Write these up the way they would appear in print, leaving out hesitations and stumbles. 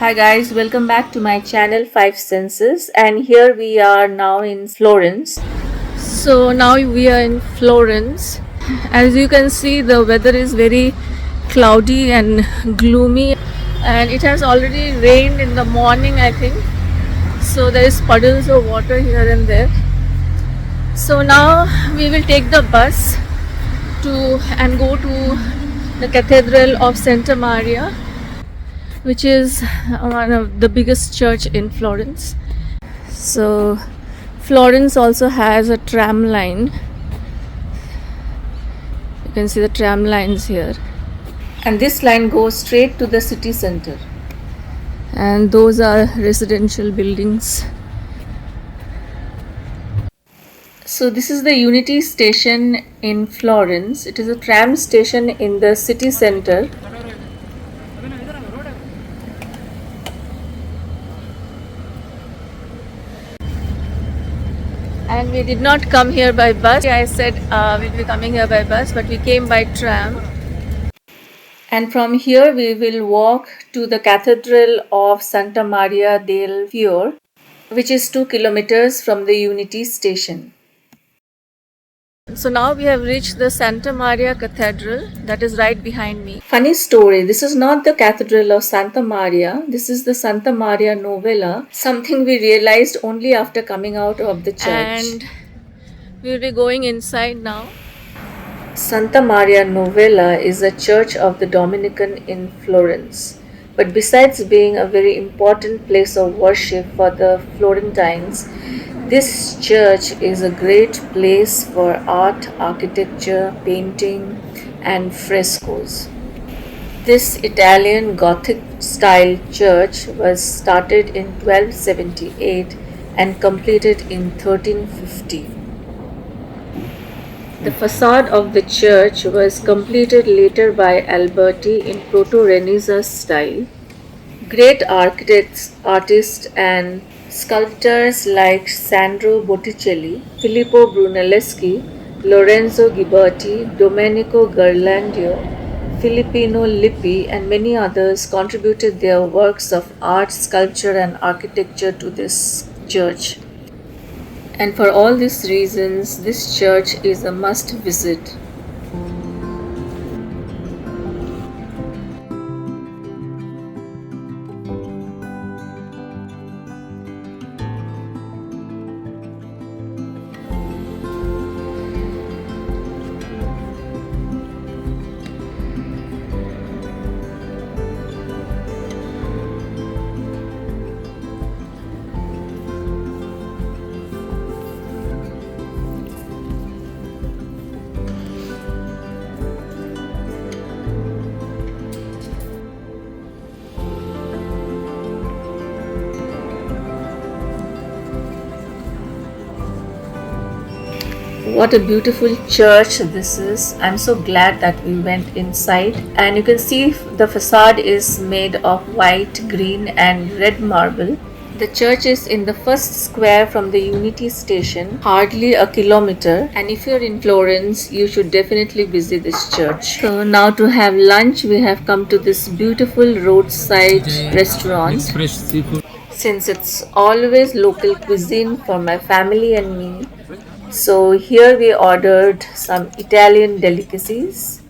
Hi guys, welcome back to my channel 5 Senses, and here we are now in Florence. So now we are in Florence. As you can see, the weather is very cloudy and gloomy, and it has already rained in the morning, I think. So there is puddles of water here and there. So now we will take the bus to and go to the Cathedral of Santa Maria, which is one of the biggest church in Florence. So Florence also has a tram line. You can see the tram lines here. And this line goes straight to the city center. And those are residential buildings. So this is the Unity station in Florence. It is a tram station in the city center. And we did not come here by bus. I said we'll be coming here by bus, but we came by tram. And from here we will walk to the Cathedral of Santa Maria del Fiore, which is 2 kilometers from the Unity station. So now we have reached the Santa Maria Cathedral that is right behind me. Funny story, this is not the Cathedral of Santa Maria, this is the Santa Maria Novella, something we realized only after coming out of the church. And we will be going inside now. Santa Maria Novella is a church of the Dominican in Florence. But besides being a very important place of worship for the Florentines, this church is a great place for art, architecture, painting, and frescoes. This Italian Gothic style church was started in 1278 and completed in 1350. The facade of the church was completed later by Alberti in Proto-Renaissance style. Great architects, artists and sculptors like Sandro Botticelli, Filippo Brunelleschi, Lorenzo Ghiberti, Domenico Ghirlandaio, Filippino Lippi and many others contributed their works of art, sculpture and architecture to this church. And for all these reasons, this church is a must visit. What a beautiful church this is. I'm so glad that we went inside. And you can see the facade is made of white, green and red marble. The church is in the first square from the Unity station, hardly a kilometer. And if you're in Florence, you should definitely visit this church. So now to have lunch, we have come to this beautiful roadside restaurant. Fresh seafood. Since it's always local cuisine for my family and me, so here we ordered some Italian delicacies,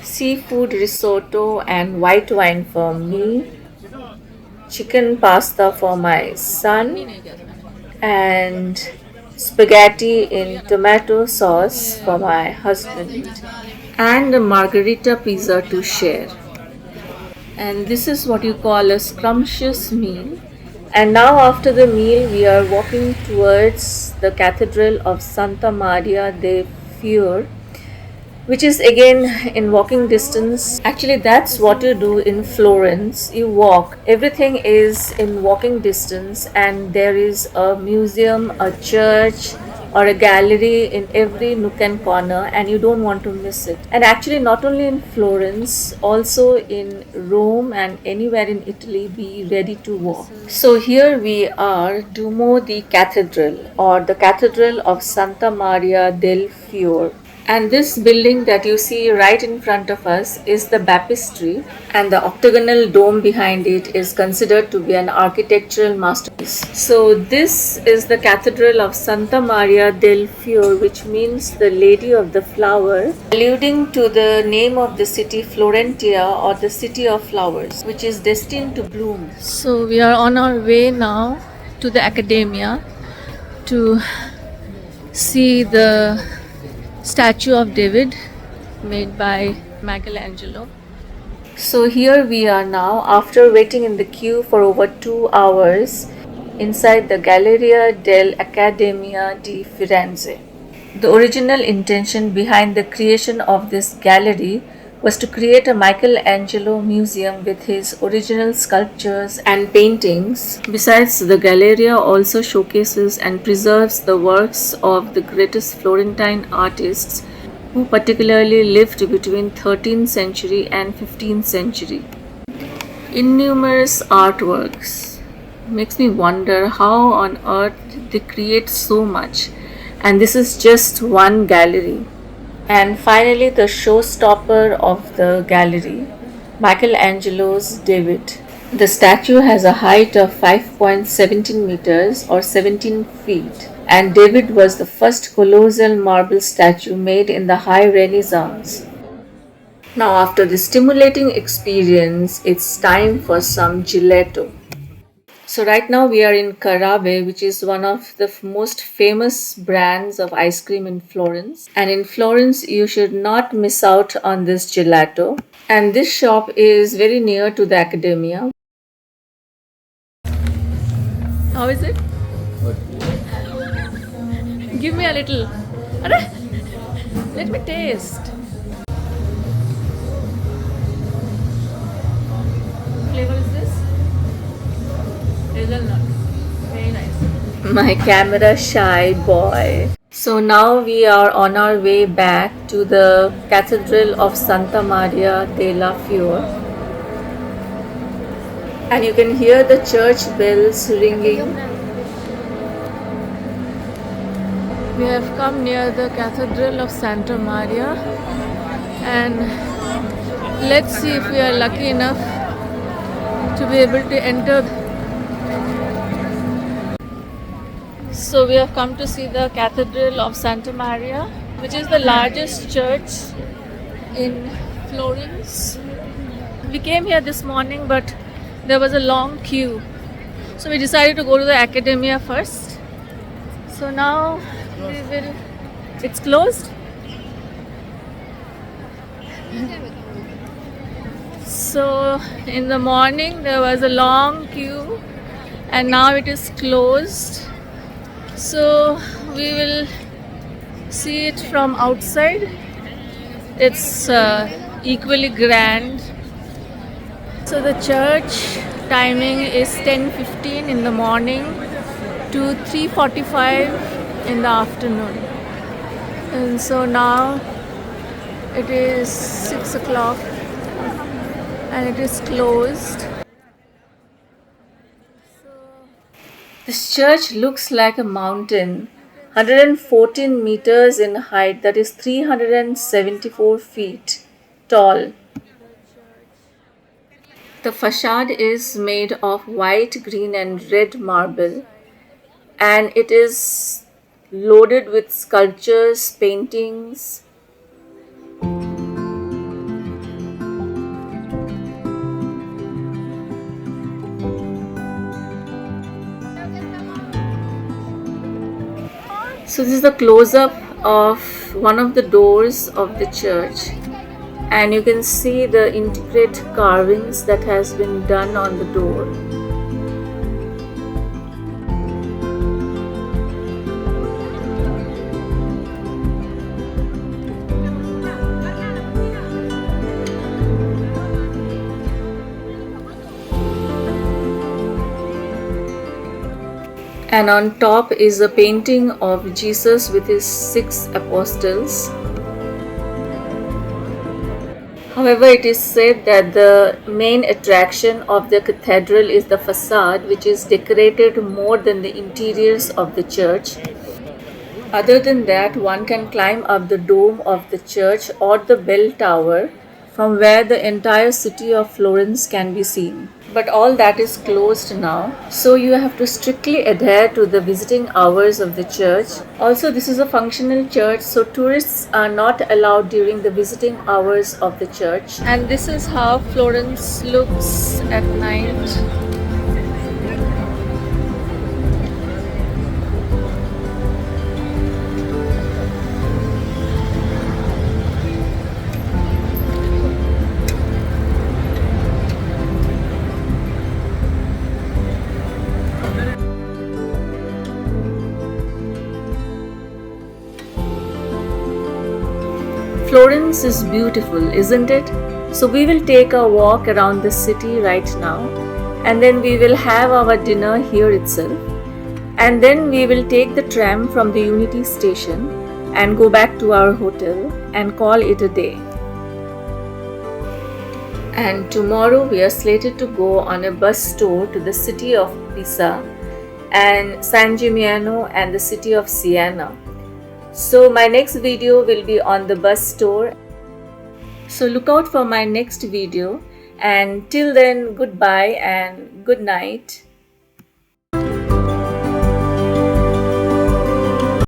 seafood risotto and white wine for me, chicken pasta for my son, and spaghetti in tomato sauce for my husband, and a margherita pizza to share. And this is what you call a scrumptious meal. And now after the meal we are walking towards the Cathedral of Santa Maria del Fiore, which is again in walking distance. Actually that's what you do in Florence, you walk. Everything is in walking distance and there is a museum, a church or a gallery in every nook and corner and you don't want to miss it. And actually not only in Florence, also in Rome and anywhere in Italy, be ready to walk. So here we are, Duomo di Cathedral or the Cathedral of Santa Maria del Fiore. And this building that you see right in front of us is the baptistry, and the octagonal dome behind it is considered to be an architectural masterpiece. So this is the Cathedral of Santa Maria del Fiore, which means the Lady of the Flower, alluding to the name of the city Florentia, or the city of flowers, which is destined to bloom. So we are on our way now to the Academia to see the statue of David made by Michelangelo. So here we are now, after waiting in the queue for over 2 hours inside the Galleria dell'Accademia di Firenze. The original intention behind the creation of this gallery was to create a Michelangelo museum with his original sculptures and paintings. Besides, the Galleria also showcases and preserves the works of the greatest Florentine artists who particularly lived between 13th century and 15th century. Innumerous artworks. Makes me wonder how on earth they create so much. And this is just one gallery. And finally, the showstopper of the gallery, Michelangelo's David. The statue has a height of 5.17 meters or 17 feet, and David was the first colossal marble statue made in the High Renaissance. Now, after this stimulating experience, it's time for some gelato. So right now we are in Carabe, which is one of the most famous brands of ice cream in Florence. And in Florence, you should not miss out on this gelato. And this shop is very near to the Academia. How is it? Give me a little. Let me taste. Flavor is this? Hazelnut. Very nice. My camera shy boy. So now we are on our way back to the Cathedral of Santa Maria della Fiore. And you can hear the church bells ringing. We have come near the Cathedral of Santa Maria, and let's see if we are lucky enough to be able to enter. So we have come to see the Cathedral of Santa Maria, which is the largest church in Florence. We came here this morning, but there was a long queue. So we decided to go to the Academia first. So now it's closed. So in the morning there was a long queue, and now it is closed. So we will see it from outside. It's equally grand. So the church timing is 10:15 in the morning to 3:45 in the afternoon. And so now it is 6 o'clock and it is closed. This church looks like a mountain, 114 meters in height, that is 374 feet tall. The facade is made of white, green and red marble, and it is loaded with sculptures, paintings. So this is the close-up of one of the doors of the church, and you can see the intricate carvings that has been done on the door. And on top is a painting of Jesus with his 6 apostles. However, it is said that the main attraction of the cathedral is the facade, which is decorated more than the interiors of the church. Other than that, one can climb up the dome of the church or the bell tower from where the entire city of Florence can be seen. But all that is closed now, so you have to strictly adhere to the visiting hours of the church. Also, this is a functional church, so tourists are not allowed during the visiting hours of the church. And this is how Florence looks at night. Florence is beautiful, isn't it? So we will take a walk around the city right now, and then we will have our dinner here itself, and then we will take the tram from the Unity station and go back to our hotel and call it a day. And tomorrow we are slated to go on a bus tour to the city of Pisa and San Gimignano and the city of Siena. So my next video will be on the bus tour. So look out for my next video, and till then, goodbye and good night.